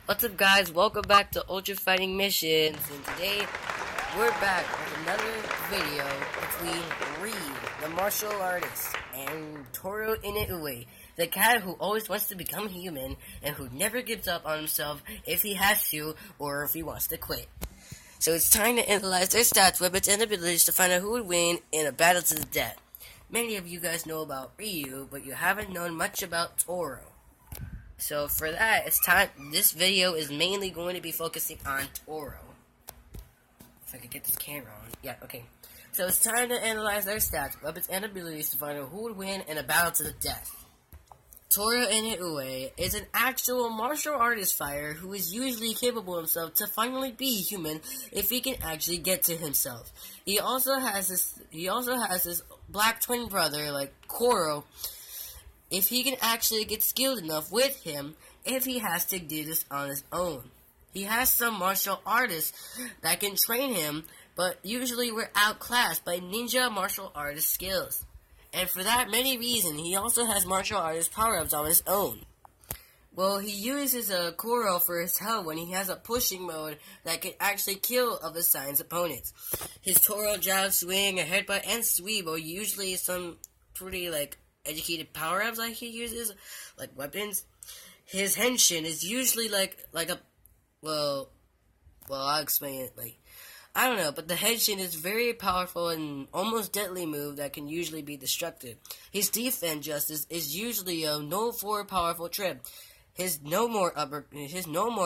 What's up, guys? Welcome back to Ultra Fighting Missions, and today we're back with another video between Ryu, the martial artist, and Toro Inoue, the cat who always wants to become human and who never gives up on himself if he has to or if he wants to quit. So it's time to analyze their stats, weapons, and abilities to find out who would win in a battle to the death. Many of you guys know about Ryu, but you haven't known much about Toro. So for that, it's time. This video is mainly going to be focusing on Toro. If I could get this camera on. Yeah, okay. So it's time to analyze their stats, weapons, and abilities to find out who would win in a battle to the death. Toro Inoue is an actual martial artist fighter who is usually capable himself to finally be human if he can actually get to himself. He also has this black twin brother like Koro, if he can actually get skilled enough with him, if he has to do this on his own. He has some martial artists that can train him, but usually we're outclassed by ninja martial artist skills. And for that many reasons, he also has martial artist power-ups on his own. Well, he uses a Koro for his health when he has a pushing mode that can actually kill of his sign's opponents. His Toro jab, swing, a headbutt, and sweep are usually some pretty, educated power-ups like he uses, like weapons. His henshin is usually I'll explain it, I don't know, but the henshin is very powerful and almost deadly move that can usually be destructive. His defense justice is usually a no for powerful trip. His no more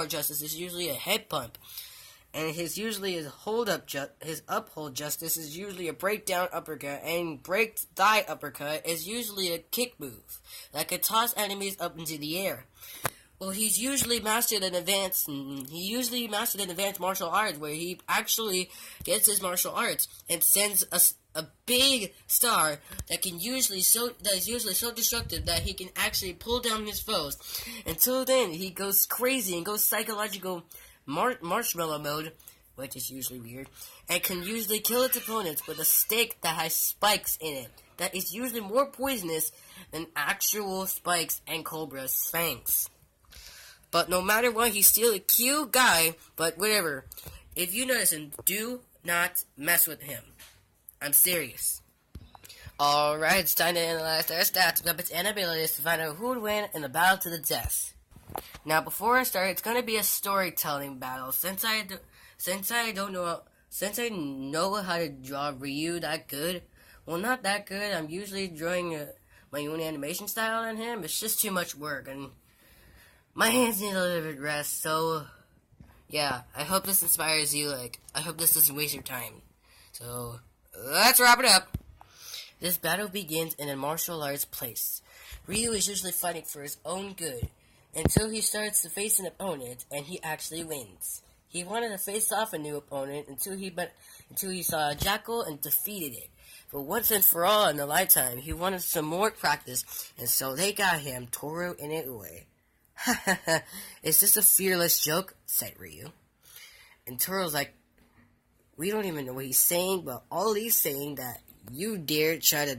justice is usually a head pump. And his uphold justice is usually a breakdown uppercut, and break thigh uppercut is usually a kick move that could toss enemies up into the air. Well, he's usually mastered an advanced martial arts where he actually gets his martial arts and sends a big star that is usually so destructive that he can actually pull down his foes. Until then, he goes crazy and goes psychological marshmallow mode, which is usually weird, and can usually kill its opponents with a stick that has spikes in it, that is usually more poisonous than actual spikes and Cobra's fangs. But no matter what, he's still a cute guy, but whatever. If you notice him, do not mess with him. I'm serious. Alright, it's time to analyze their stats, weapons, and abilities to find out who would win in the battle to the death. Now, before I start, it's gonna be a storytelling battle. Since I know how to draw Ryu that good, well, not that good. I'm usually drawing my own animation style on him. It's just too much work, and my hands need a little bit of rest. So, yeah, I hope this inspires you. I hope this doesn't waste your time. So, let's wrap it up. This battle begins in a martial arts place. Ryu is usually fighting for his own good, until he starts to face an opponent, and he actually wins. He wanted to face off a new opponent until he saw a jackal and defeated it. But once and for all in a lifetime, he wanted some more practice, and so they got him Toro Inoue. Is this a fearless joke? Said Ryu. And Toro's like, we don't even know what he's saying, but all he's saying that you dare try to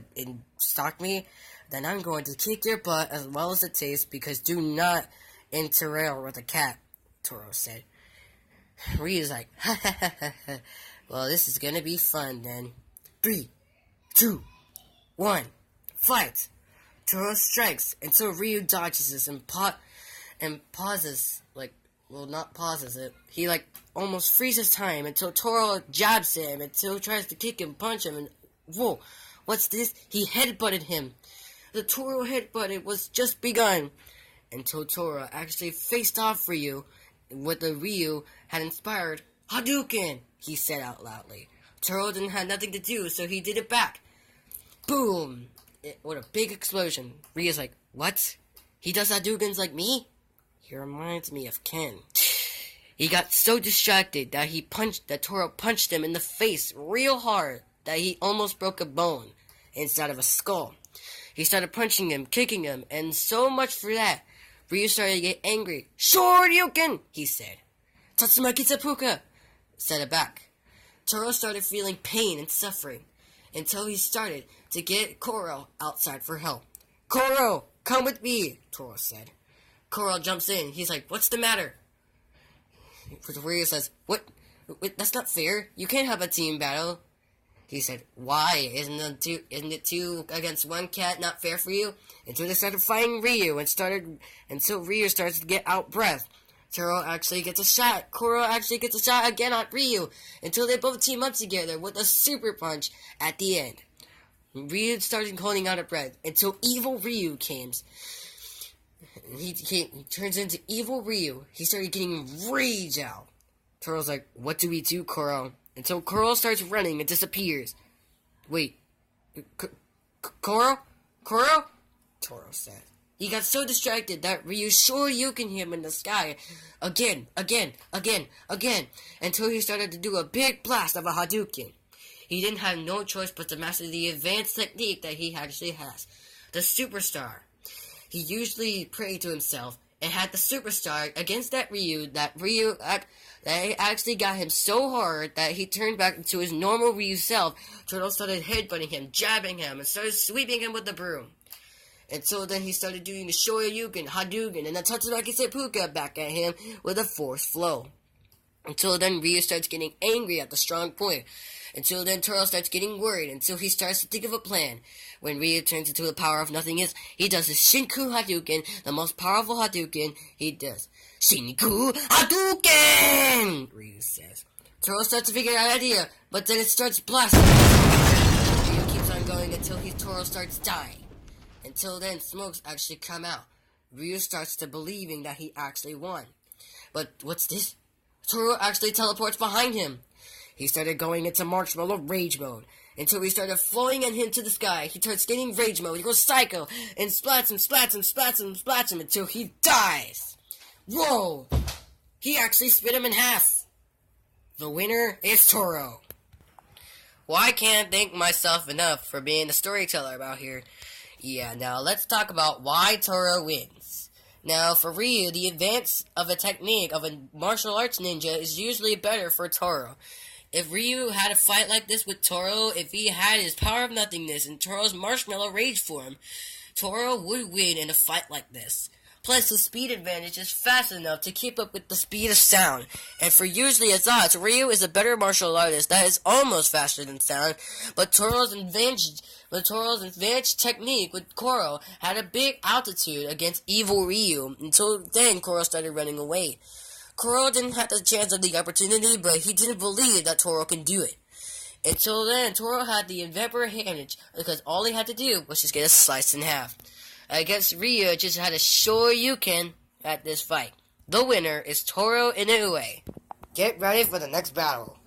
stalk me, then I'm going to kick your butt as well as it tastes, because do not interrail with a cat, Toro said. Ryu's like, well, this is gonna be fun then. 3, 2, 1, fight! Toro strikes until Ryu dodges this and pauses, not pauses it. He almost freezes time until Toro jabs him, until he tries to kick him, punch him, and whoa, what's this? He headbutted him. The Toro headbutt was just begun, until Toro actually faced off Ryu with the Ryu had inspired Hadouken, he said out loudly. Toro didn't have nothing to do, so he did it back. Boom! What a big explosion. Ryu's like, what? He does Hadoukens like me? He reminds me of Ken. He got so distracted that Toro punched him in the face real hard that he almost broke a bone inside of a skull. He started punching him, kicking him, and so much for that. Ryu started to get angry. Shoryuken, he said. Tatsumaki Seppuku, said it back. Toro started feeling pain and suffering, until he started to get Koro outside for help. Koro, come with me, Toro said. Koro jumps in. He's like, what's the matter? Ryu says, "What? That's not fair. You can't have a team battle." He said, "Why? Isn't it two against one cat not fair for you?" Until they started fighting Ryu until Ryu starts to get out breath. Toro actually gets a shot. Koro actually gets a shot again on Ryu until they both team up together with a super punch at the end. Ryu started holding out of breath until evil Ryu comes. He turns into evil Ryu. He started getting rage out. Toro's like, "What do we do, Koro?" Until Koro starts running and disappears. "Wait, Koro? Koro?" Toro said. He got so distracted that Ryu shoryuken him in the sky again, until he started to do a big blast of a Hadouken. He didn't have no choice but to master the advanced technique that he actually has, the Superstar. He usually prayed to himself and had the Superstar against that Ryu actually got him so hard that he turned back into his normal Ryu self. Turtle started headbutting him, jabbing him, and started sweeping him with the broom. Until then he started doing the Shoryuken, Hadouken, and the Tatsumaki Seppuku back at him with a force flow. Until then Ryu starts getting angry at the strong point. Until then Turtle starts getting worried until he starts to think of a plan. When Ryu turns into the power of nothingness, he does his Shinku Hadouken, the most powerful Hadouken he does. "Shinku Hadouken!" Ryu says. Toro starts to figure out an idea, but then it starts blasting. Ryu keeps on going until Toro starts dying. Until then, smokes actually come out. Ryu starts to believing that he actually won. But what's this? Toro actually teleports behind him. He started going into Marshmallow Rage Mode until he started flowing at him to the sky. He starts getting Rage Mode. He goes Psycho and splats him until he dies. Whoa! He actually split him in half. The winner is Toro. Well, I can't thank myself enough for being the storyteller about here. Yeah, now let's talk about why Toro wins. Now, for Ryu, the advance of a technique of a martial arts ninja is usually better for Toro. If Ryu had a fight like this with Toro, if he had his power of nothingness and Toro's marshmallow rage form, Toro would win in a fight like this. Plus, his speed advantage is fast enough to keep up with the speed of sound. And for usually its odds, Ryu is a better martial artist that is almost faster than sound, but Toro's advanced technique with Koro had a big altitude against evil Ryu. Until then, Koro started running away. Koro didn't have the chance of the opportunity, but he didn't believe that Toro can do it. Until then, Toro had the inevitable advantage because all he had to do was just get it sliced in half. Against Ryu, just had a Shoryuken at this fight. The winner is Toro Inoue. Get ready for the next battle.